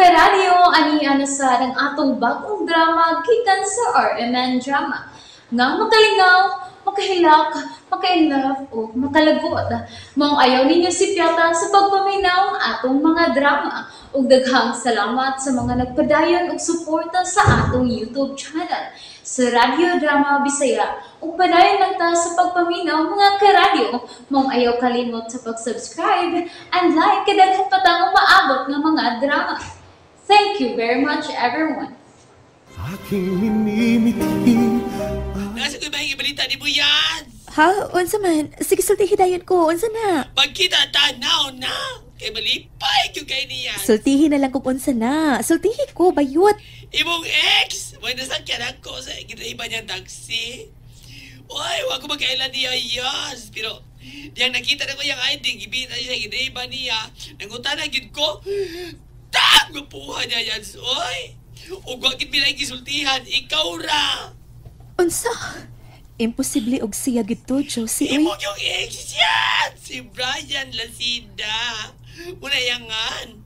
karadyo, ani sa ng atong bagong drama gikan sa RMN Drama. Nga makalingaw, makahilak, maka-inlove, o makalagot. Maong ayaw ninyo si Piata sa pagpaminaw ang atong mga drama. Ug daghang salamat sa mga nagpadayon ug suporta sa atong YouTube channel sa Radio Drama Bisaya. Ug padayon lang ta sa pagpaminaw mga karadyo. Maong ayaw kalimot sa pag-subscribe and like kadaghan pa tang maabot ng mga drama. Thank you very much, everyone. Aking minimitin. Nasa ko'y mahingi balita ni Buyan. Ha? Unsa man? Sige, sulti hidayon ko. Unsa na? Pagkita tanaw na. Kay malipay yung kay niya. Sultihi na lang kung unsa na. Sultihi ko, bayot. Imong ex. May nasakyan ako sa ginaiba niyang taxi. Uy, wag ko magkailan niya yas. Pero, diyang nakita na ko yung ID, gibita niya sa ginaiba niya. Nangutan na gid ko. Tang! Mapuha niya yan, uy. O wakit bilang gisultihan, ikaw ra. Unsa? Imposible og siya gito, Josie. Imo yung ex yan! Si Brian Lasida. Unayangan.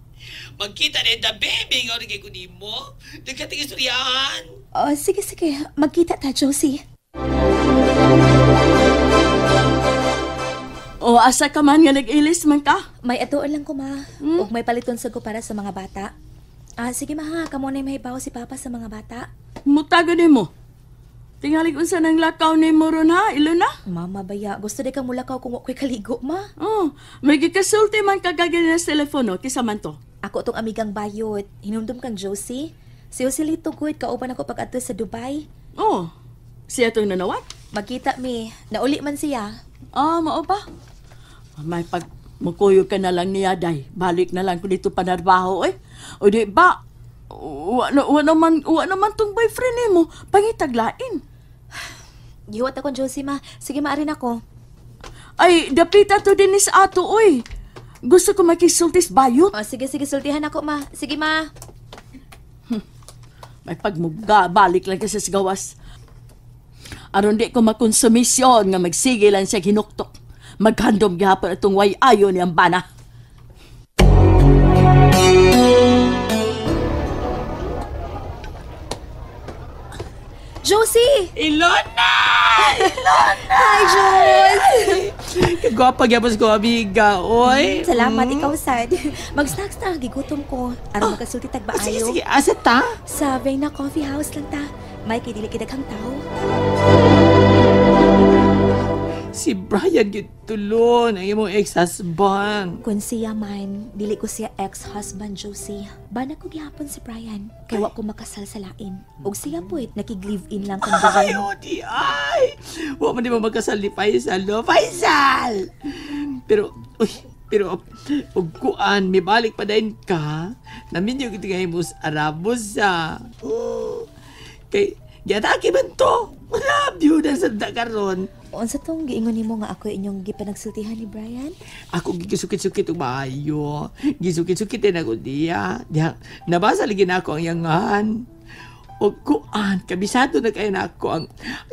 Magkita na yung baby nga rin kay kunimo. Nagkating istoryahan. Sige. Magkita ta, Josie. O asa ka man nga nag-ilis man ka? May atuon lang ko, ma. Ug may paliton sa ko para sa mga bata. Sige, ma. Kamo na may bawo si Papa sa mga bata. Mutaga ni mo. Tingalig unsa nang lakaw ni mo ron ha, ilo na? Mama, baya. Gusto di ka mulakaw kung wako'y kaligo, ma. Oh, may gikasulti man kagagyan na sa telepono, kisa man to. Ako tong amigang bayot. Hinumdum kang Josie. Si Joselito good, kauban ako pag-ato sa Dubai. Oh, siya itong nanawat? Magkita mi. Nauli man siya. Mao ba? May pag mukuyo ka na lang niya, day. Balik na lang ko dito panarbaho, eh. O di ba? Wa naman tong boyfriend ni mo. Pangitaglain. Giwat akong Josie, ma. Sige, maarin ako. Ay, dapita to din is ato, oy. Gusto ko makisultis bayot. Sige, sultihan ako, ma. Sige, ma. May pagmuga, balik lang kasi sa gawas. Aron di ko makonsumisyon nga magsige lang siya hinuktok. Maghandom gihapon itong way ayo ni Ambana. Josie! Ilona! Hi, Josie! Kagwapa gyapon ko, amiga, oy. Salamat, ikaw sad. Mag-snacks na, gigutom ko. Aron magkasulti tagbaayo. Sige, asa ta? Sa Vena Coffee House lang ta. May kidili kidaghang tao. Si Brian gitulon, ang imong ex-husband. Kung siya man, dili ko siya ex-husband, Josie. Bana ko gihapon si Brian. Kaya wa ko makasal sa lain. Og siya po'y nakig-live-in lang kung Ay, gawin. di ay! Wa man di mo magkasal ni Faisal, no? Faisal! Pero, ug kuan, may balik pa din ka. Namin yung itigay mo sa Arabos, Kay, yataki man to. Malab, di na sa dakaron. Unsa tong giingon nimo nga ako inyong gipanagsultihan ni Brian? Ako gigisukit-sukit og maayo. Gisukit-sukit din ako diya. Diya, nabasa lagi na ako ang yangan. O kuan, kabisado na kayo na ako ang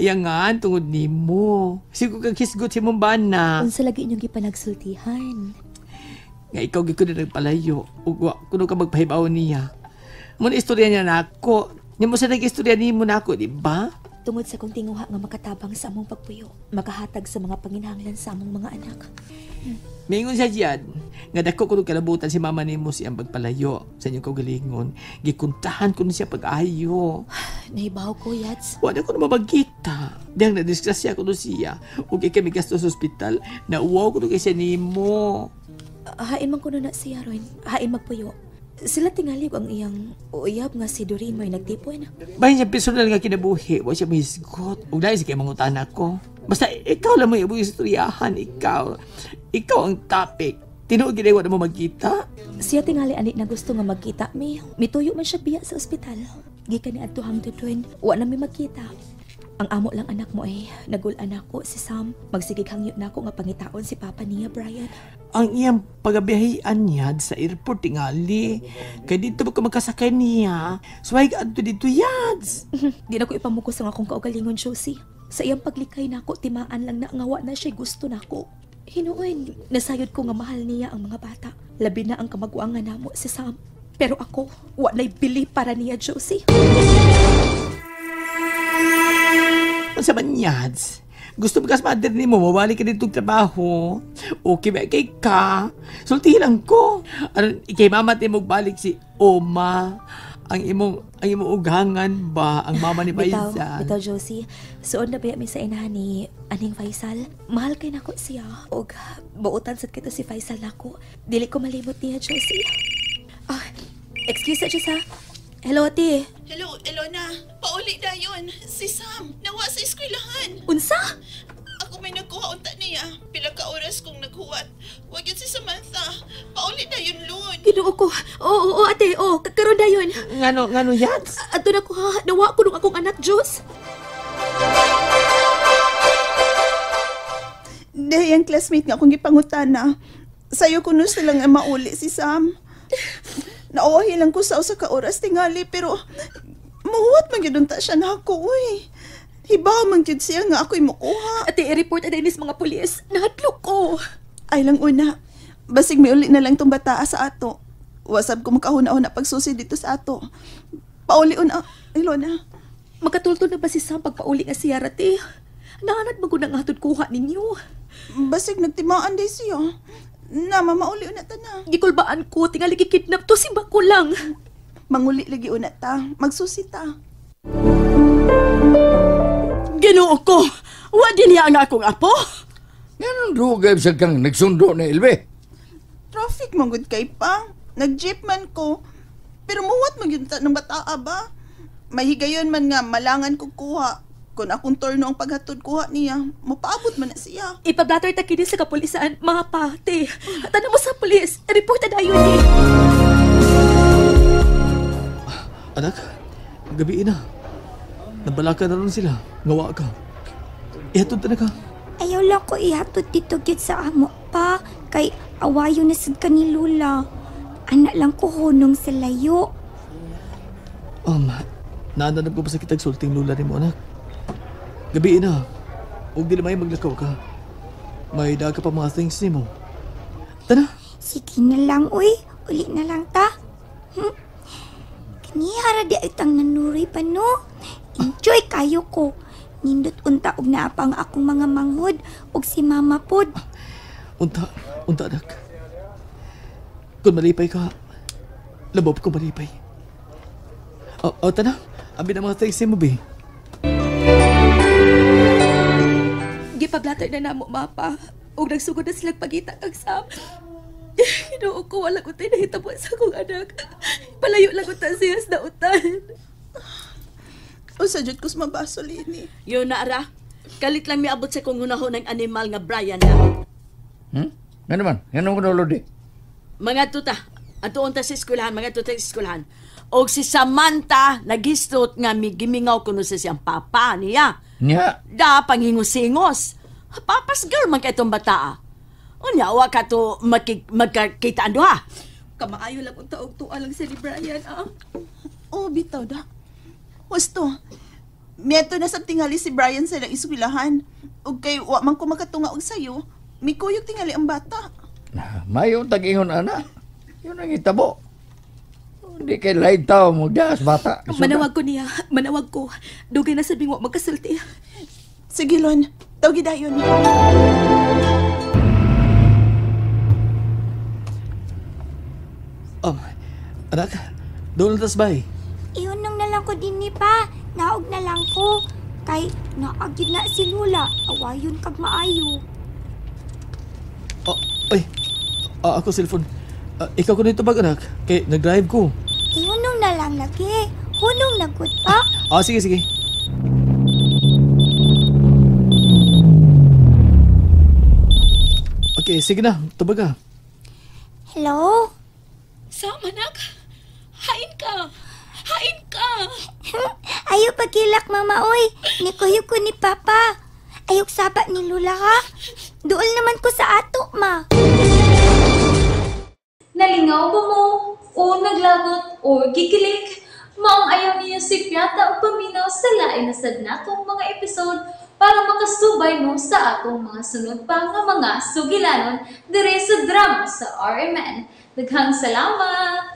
yangan tungod nimo. Sigo kang hisgot si mong bana. Unsa lagi inyong gipanagsultihan? Nga ikaw giko na nagpalayo. Ug kuno ka magpahibaw niya. Muna istorya niya na ako. Nimo sa nag-istorya nimo na ako, di ba? Tungod sa kong tinguha nga makatabang sa among pagpuyo, makahatag sa mga panginahanglan sa among mga anak. Mingon siya diyan, nga dako kuno kalabutan si mama nimo siyang pagpalayo sa inyong kaugalingon. Gikuntahan ko siya pag-ayo. Nahibaw ko, Yats. Wala ko na mabagkita. Diyang nadisgrasya ko siya. Ug kay kami gasto sa ospital, nauwaw ko kay siya nimo. Hain man ko na siya, Ron. Hain magpuyo. Sila tingalib ang iyang uyab nga si Doreen mo'y nagtipoy na. Bahin siya personal nga kinabuhi. Wala siya mahisgot. Ug dahil siya mangutan ako. Basta ikaw lang mo yung istoryahan. Ikaw ang topic. Tinuod ginay wala mo magkita. Siya tingali anit na gusto nga magkita mi. Mituyo man siya biya sa ospital. Gikan ni adto hangtod ron. Wa na mi magkita. Ang amo lang anak mo nagulan ako si Sam. Magsigig hangyo na ako nga pangitaon si Papa niya, Brian. Ang iyang pagabiyahian niya sa airport tingali. Kaya dito ba ka magkasakay niya? Suway ka adto dito, Yads. Di na ko ipamukos ang akong kaugalingon, Josie. Sa iyang paglikay na ako, timaan lang na ngawa na siya gusto na ako. Hinuon, nasayod ko nga mahal niya ang mga bata. Labi na ang kamagwangan namo si Sam. Pero ako, walay bili para niya, Josie. Sa manyads, gusto mo kas mother ni mo, mabalik ka dito trabaho. Okay ba kay ka? Sulti lang ko. Ano, kay mama ti mo balik si Oma. Ang imong ugangan ba ang mama ni Bitaw, Faisal? bitaw, Josie. Suon na ba mi sa inahan ni Aning Faisal? Mahal kay nako siya. Og buutan sad kita si Faisal nako. Dili ko malimot niya, Josie. Ah, excuse na, Jess, ha? Hello, ate. Hello, Elona. Pauli dayon. Si Sam, nawa sa eskwelahan. Unsa? Ako may nagkuha unta niya. Pila ka oras kong naghuwat. Wag yun si Samantha. Pauli dayon, Lord. Ginuo ko. Oo, ate. Kakaroon na yun. Ngano yads? Ato na ko, ha? Nawa ko nung akong anak, Diyos. Day, ang classmate nga akong gipangutana. Sayo ko nun silang nga mauli si Sam. Nauwahi lang ko sa usa ka oras tingali, pero mahuwat man yun ta siya na ako, uy. Hibaw man yun siya nga ako'y makuha. Ate, i-report na din mga pulis. Nahadlok ko. Ay lang una, basig may uli na lang tong bataa sa ato. Wasab ko makahuna-huna pagsusi dito sa ato. Pauli una, Ilona. Makatulto na ba si Sam pagpauli nga siya, ate? Nahanat mo ko nang atod kuha ninyo. Basig nagtimaan day siya. Na, mamauli una ta na. Gikulbaan ko, tingali kikidnap to, simba ko lang. Manguli lagi una ta, magsusi ta. Ginoo ko. Wa din niya ang akong apo. Ganun rugay sa kang nagsundo na Ilbe. Traffic manggod kay pa. Nag-jeep man ko. Pero muwat man yun ta ng bataa ba? Mahigayon man nga malangan ko kuha. Kung akong torno ang paghatod kuha niya, mapaabot man na siya. Ipablatter ta kini sa kapulisan, mga pate. Tanong mo sa pulis, report na dayon eh. Anak, gabi na. Nabalaka na rin sila. Ngawa ka. Ihatod na ka. Ayaw lang ko ihatod dito gyud sa amo pa. Kay awayo na sad ka ni Lula. Anak lang ko hunong sa layo. Naandanap ko pa sa kitag sulting lula ni mo, anak. Gabi na. Huwag di naman maglakaw ka. May daga pa mga things ni mo. Tara. Sige na lang, uy. Uli na lang ta. Kanihara di itang nanuri pa, no? Enjoy kayo ko. Nindot unta og naapang akong mga manghod og si mama pod. Unta, anak. Kung malipay ka, labob ko malipay. Tana. Abi na mga things ni mo, be. Gipablatter na namo, mapa. Og nagsugod na silang pagita kag Sam. Ginoo ko, wala ko tayo nahitabo sa akong anak. Palayo lang ko ta siya sa utan. O sa Diyot ko sa mabaso, Lini. Yun na, Ara. Kalit lang miabot sa kong hunahon ng animal nga Brian na. Ano man? Yan ang kunulod eh. Mga tuta. Atuon ta sa eskwelahan, mga tuta sa eskwelahan. Og si Samantha, nagistot nga gimingaw kuno sa siyang papa niya. Nya, Da, panghingos-hingos. Papas girl man ka itong bata. Unya, wa ka to magkakitaan doha. Kamaayo lang kung taog tuwa lang si Brian, ah. Oh, bitaw da. Wasto, miyato na sa tingali si Brian sa ilang iswilahan. O kay wa man ko makatunga og sayo, may kuyog tingali ang bata. mayo tag-ingon ana. Yun ang itabo. Hindi kay lain tao mo das bata. Manawag ko niya, manawag ko. Dugay na sabing wa magkasulti. Sige, Lon. Tawgi dayon. Anak, doon tas bay. Iunong na lang ko din ni pa. Naog na lang ko. Kay naagid na si Lula. Awayon kag maayo. Ako cellphone. Ikaw ko nito bag, anak. Kay nag-drive ko. Iunong na lang lagi. Hunong nagot pa. Sige. Okay, sige na. Tubag ka. Hello? Sam, anak. Hain ka. Hain ka. Ayaw pagkilak, mama, oy. Nikuyog ko ni papa. Ayok saba ni Lula, ha? Duol naman ko sa ato, ma. Nalingaw ba mo? O naglagot? O gikilik? Maong ayaw niya si Piata o paminaw sa lain na sad natong mga episode para makasubay mo sa atong mga sunod pa nga mga sugilanon dire sa drama sa RMN. Daghang salamat!